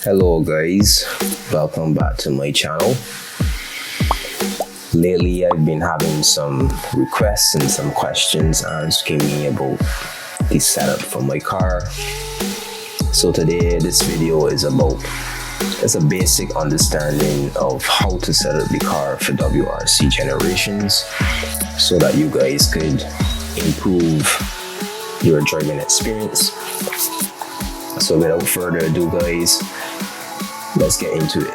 Hello guys, welcome back to my channel. Lately I've been having some requests and some questions asking me about the setup for my car. So today this video is about just a basic understanding of how to set up the car for WRC generations so that you guys could improve your driving experience. So without further ado guys, let's get into it.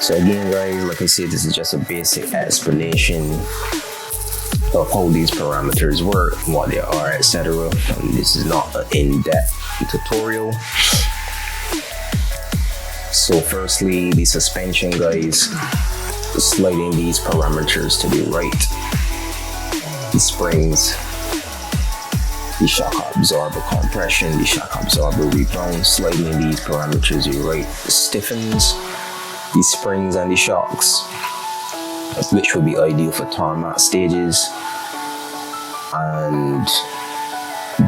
So again guys, like I said, this is just a basic explanation of how these parameters work, what they are, etc. And this is not an in-depth tutorial. So firstly, the suspension guys, sliding these parameters to the right, the springs, the shock absorber compression, the shock absorber rebound, sliding these parameters to the right stiffens the springs and the shocks, which will be ideal for tarmac stages, and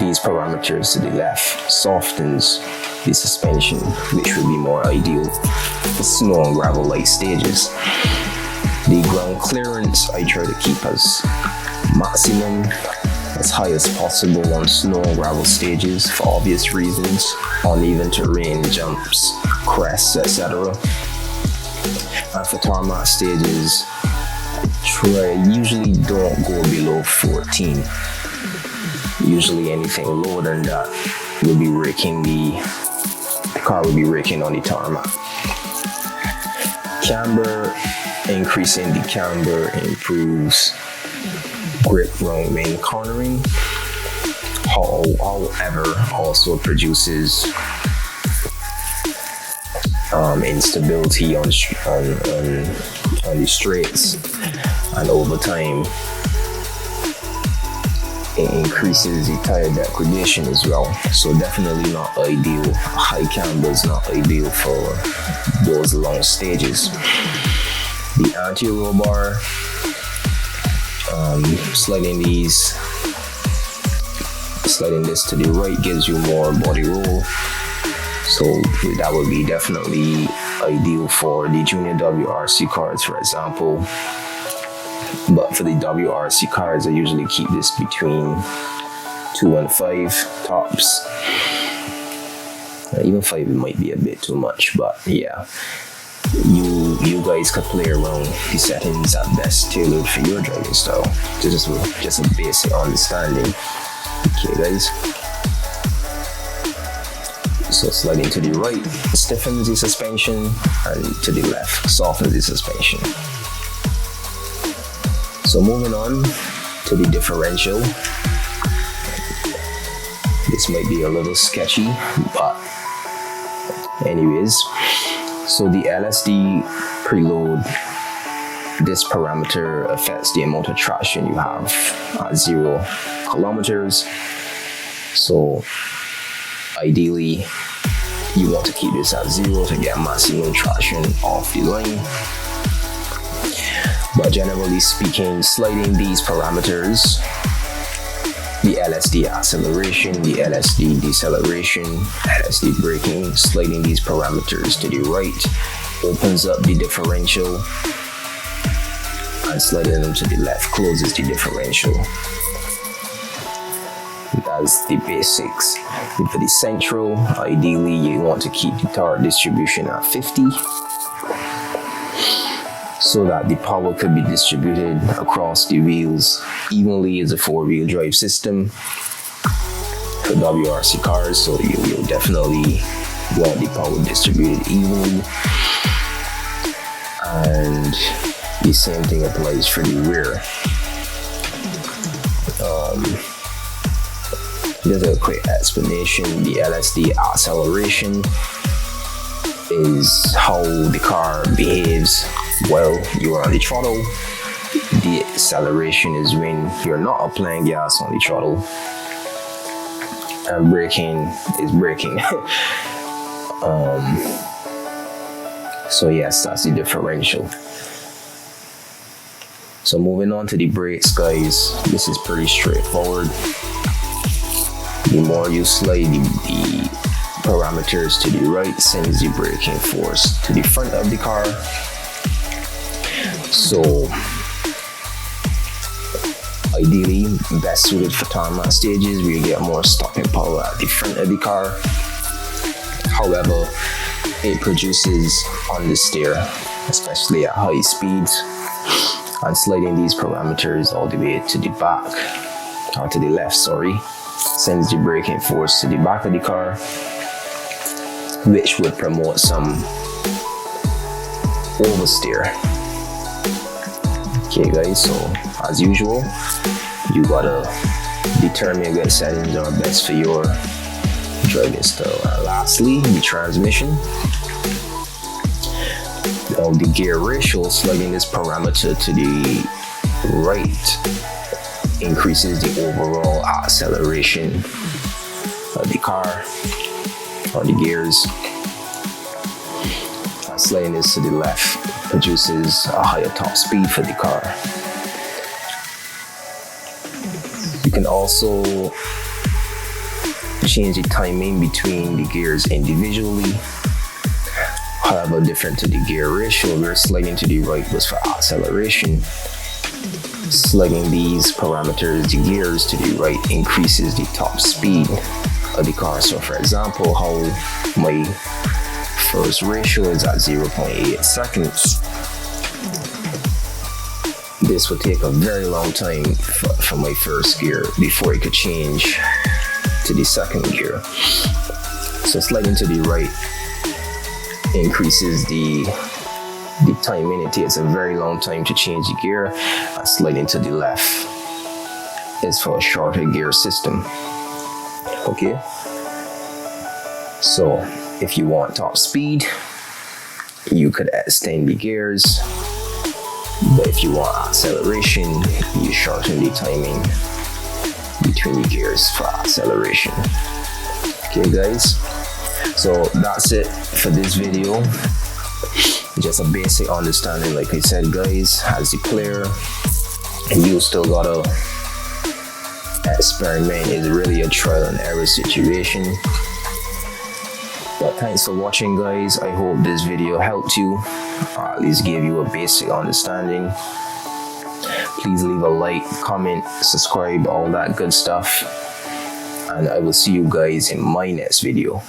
these parameters to the left softens the suspension, which will be more ideal for snow and gravel light stages. The ground clearance I try to keep as maximum, as high as possible on snow and gravel stages for obvious reasons, uneven terrain, jumps, crests, etc. And for tarmac stages, usually don't go below 14. Usually anything lower than that will be raking the car will be raking on the tarmac. Camber, increasing the camber improves grip when cornering. However, also produces instability on the straights, and over time it increases the tire degradation as well. So definitely not ideal. High camber is not ideal for those long stages. The anti-roll bar, sliding this to the right gives you more body roll. So that would be definitely ideal for the junior WRC cars, for example. But for the WRC cars, I usually keep this between 2 and 5 tops. Even 5 might be a bit too much, but yeah. You guys could play around the settings that best tailored for your driving style. Just a basic understanding. Okay guys. So sliding to the right stiffens the suspension, and to the left softens the suspension. So moving on to the differential. This might be a little sketchy, but anyways. So the LSD preload, this parameter affects the amount of traction you have at 0 kilometers. So ideally, you want to keep this at 0 to get maximum traction off the line. But generally speaking, sliding these parameters, the LSD acceleration, the LSD deceleration, LSD braking, sliding these parameters to the right opens up the differential, and sliding them to the left closes the differential. That's the basics. For the central, ideally you want to keep the torque distribution at 50 so that the power could be distributed across the wheels evenly. As a 4-wheel drive system for WRC cars, so you'll definitely want the power distributed evenly. And the same thing applies for the rear. Just a quick explanation. The LSD acceleration is how the car behaves while you are on the throttle. The acceleration is when you're not applying gas on the throttle, and braking is braking. So yes, that's the differential. So moving on to the brakes guys, this is pretty straightforward. The more you slide parameters to the right sends the braking force to the front of the car. So ideally, best suited for tarmac stages where you get more stopping power at the front of the car. However, it produces understeer, especially at high speeds, and sliding these parameters all the way to the back, or to the left, sends the braking force to the back of the car, which would promote some oversteer. Okay guys, so as usual, you gotta determine what settings are best for your driving style. And lastly, the transmission. The gear ratio, slugging this parameter to the right increases the overall acceleration of the car or the gears. And sliding this to the left produces a higher top speed for the car. You can also change the timing between the gears individually. However, different to the gear ratio, where sliding to the right was for acceleration. Slugging these parameters, the gears to the right, increases the top speed of the car. So for example, how my first ratio is at 0.8 seconds. This would take a very long time for my first gear before it could change to the second gear. So sliding to the right increases the timing. It takes a very long time to change the gear, and sliding to the left is for a shorter gear system. Okay, so if you want top speed, you could extend the gears, but if you want acceleration, you shorten the timing between the gears for acceleration. Okay guys, so that's it for this video. Just a basic understanding, like I said guys, as the player, you still gotta experiment. It's really a trial and error situation. But thanks for watching guys. I hope this video helped you, or at least gave you a basic understanding. Please leave a like, comment, subscribe, all that good stuff. And I will see you guys in my next video.